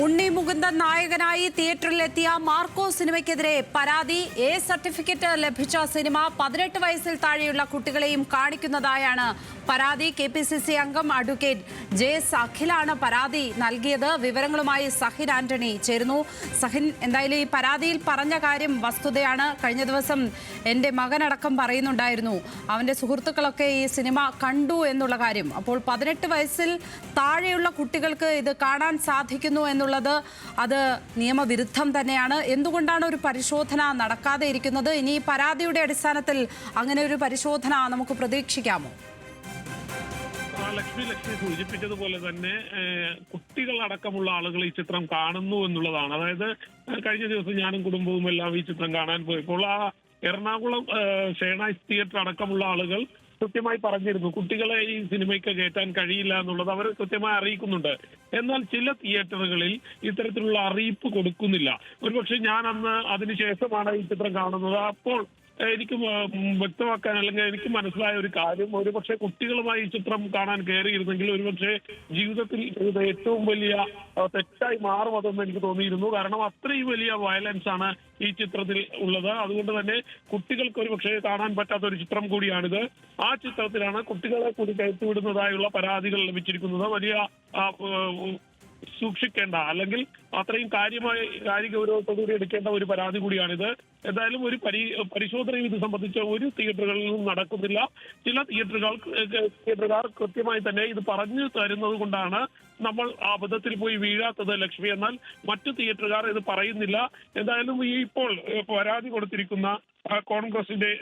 ഉണ്ണി മുകുന്ദൻ നായകനായി തിയേറ്ററിലെത്തിയ മാർക്കോ സിനിമയ്ക്കെതിരെ പരാതി. A certificate ലഭിച്ച സിനിമ 18 വയസ്സിൽ താഴെയുള്ള കുട്ടികളെയും കാണിക്കുന്നതായാണ് പരാതി. KPCC അംഗം അഡ്വക്കേറ്റ് JS അഖിലാണ് പരാതി നൽകിയത്. വിവരങ്ങളുമായി സഹിൻ ആന്റണി ചേരുന്നു. സഹിൻ, എന്തായാലും ഈ പരാതിയിൽ പറഞ്ഞ കാര്യം വസ്തുതയാണ്. കഴിഞ്ഞ ദിവസം എൻ്റെ മകനടക്കം പറയുന്നുണ്ടായിരുന്നു അവൻ്റെ സുഹൃത്തുക്കളൊക്കെ ഈ സിനിമ കണ്ടു എന്നുള്ള കാര്യം. അപ്പോൾ 18 വയസ്സിൽ താഴെയുള്ള കുട്ടികൾക്ക് ഇത് കാണാൻ സാധിക്കുന്നു എന്നുള്ളത് അത് നിയമവിരുദ്ധം തന്നെയാണ്. എന്തുകൊണ്ടാണ് ഒരു പരിശോധന നടക്കാതെ ഇരിക്കുന്നത്? ഇനി ഈ പരാതിയുടെ അടിസ്ഥാനത്തിൽ അങ്ങനെ ഒരു പരിശോധന നമുക്ക് പ്രതീക്ഷിക്കാമോ? ലക്ഷ്മി സൂചിപ്പിച്ചതുപോലെ തന്നെ കുട്ടികളടക്കമുള്ള ആളുകൾ ഈ ചിത്രം കാണുന്നു എന്നുള്ളതാണ്. അതായത് കഴിഞ്ഞ ദിവസം ഞാനും കുടുംബവും എല്ലാം ഈ ചിത്രം കാണാൻ പോയപ്പോൾ ആ എറണാകുളം ഷേണായ്സ് തിയേറ്റർ അടക്കമുള്ള ആളുകൾ കൃത്യമായി പറഞ്ഞിരുന്നു കുട്ടികളെ ഈ സിനിമയ്ക്ക് കയറ്റാൻ കഴിയില്ല എന്നുള്ളത് അവർ കൃത്യമായി അറിയിക്കുന്നുണ്ട്. എന്നാൽ ചില തിയേറ്ററുകളിൽ ഇത്തരത്തിലുള്ള അറിയിപ്പ് കൊടുക്കുന്നില്ല. ഒരുപക്ഷെ ഞാൻ അന്ന് അതിനുശേഷമാണ് ഈ ചിത്രം കാണുന്നത്. അപ്പോൾ എനിക്ക് വ്യക്തമാക്കാൻ അല്ലെങ്കിൽ എനിക്ക് മനസ്സിലായ ഒരു കാര്യം, ഒരുപക്ഷെ കുട്ടികളുമായി ഈ ചിത്രം കാണാൻ കയറിയിരുന്നെങ്കിൽ ഒരുപക്ഷെ ജീവിതത്തിൽ ഇത് ഏറ്റവും വലിയ തെറ്റായി മാറുമതെന്ന് എനിക്ക് തോന്നിയിരുന്നു. കാരണം അത്രയും വലിയ വയലൻസ് ആണ് ഈ ചിത്രത്തിൽ ഉള്ളത്. അതുകൊണ്ട് തന്നെ കുട്ടികൾക്ക് ഒരുപക്ഷെ കാണാൻ പറ്റാത്ത ഒരു ചിത്രം കൂടിയാണിത്. ആ ചിത്രത്തിലാണ് കുട്ടികളെ കൂടി കയറ്റിവിടുന്നതായുള്ള പരാതികൾ ലഭിച്ചിരിക്കുന്നത്. വലിയ സൂക്ഷിക്കേണ്ട അല്ലെങ്കിൽ അത്രയും കാര്യഗൗരവത്തോടുകൂടി എടുക്കേണ്ട ഒരു പരാതി കൂടിയാണിത്. എന്തായാലും ഒരു പരിശോധനയും ഇത് സംബന്ധിച്ച ഒരു തിയേറ്ററുകളിലും നടക്കുന്നില്ല. ചില തിയേറ്ററുകാർ കൃത്യമായി തന്നെ ഇത് പറഞ്ഞു തരുന്നത് കൊണ്ടാണ് നമ്മൾ ആ അബദ്ധത്തിൽ പോയി വീഴാത്തത് ലക്ഷ്മി. എന്നാൽ മറ്റു തിയേറ്ററുകാർ ഇത് പറയുന്നില്ല. എന്തായാലും ഈ ഇപ്പോൾ പരാതി കൊടുത്തിരിക്കുന്ന കോൺഗ്രസിന്റെ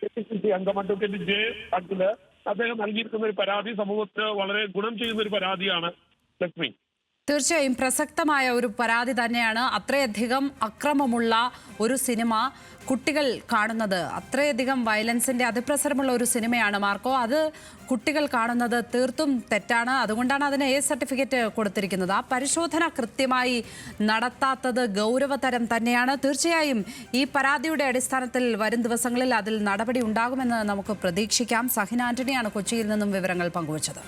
KPCC അംഗം അഡ്വക്കേറ്റ് JS അഖില് അദ്ദേഹം നൽകിയിരിക്കുന്ന ഒരു പരാതി സമൂഹത്തിന് വളരെ ഗുണം ചെയ്യുന്ന ഒരു പരാതിയാണ് ലക്ഷ്മി. തീർച്ചയായും പ്രസക്തമായ ഒരു പരാതി തന്നെയാണ്. അത്രയധികം അക്രമമുള്ള ഒരു സിനിമ കുട്ടികൾ കാണുന്നത്, അത്രയധികം വയലൻസിന്റെ അതിപ്രസരമുള്ള ഒരു സിനിമയാണ് മാർക്കോ. അത് കുട്ടികൾ കാണുന്നത് തീർത്തും തെറ്റാണ്. അതുകൊണ്ടാണ് അതിന് A സർട്ടിഫിക്കറ്റ് കൊടുത്തിരിക്കുന്നത്. ആ പരിശോധന കൃത്യമായി നടത്താത്തത് ഗൗരവതരം തന്നെയാണ്. തീർച്ചയായും ഈ പരാതിയുടെ അടിസ്ഥാനത്തിൽ വരും ദിവസങ്ങളിൽ അതിൽ നടപടി ഉണ്ടാകുമെന്ന് നമുക്ക് പ്രതീക്ഷിക്കാം. സഹിൻ ആന്റണിയാണ് കൊച്ചിയിൽ നിന്നും വിവരങ്ങൾ പങ്കുവച്ചത്.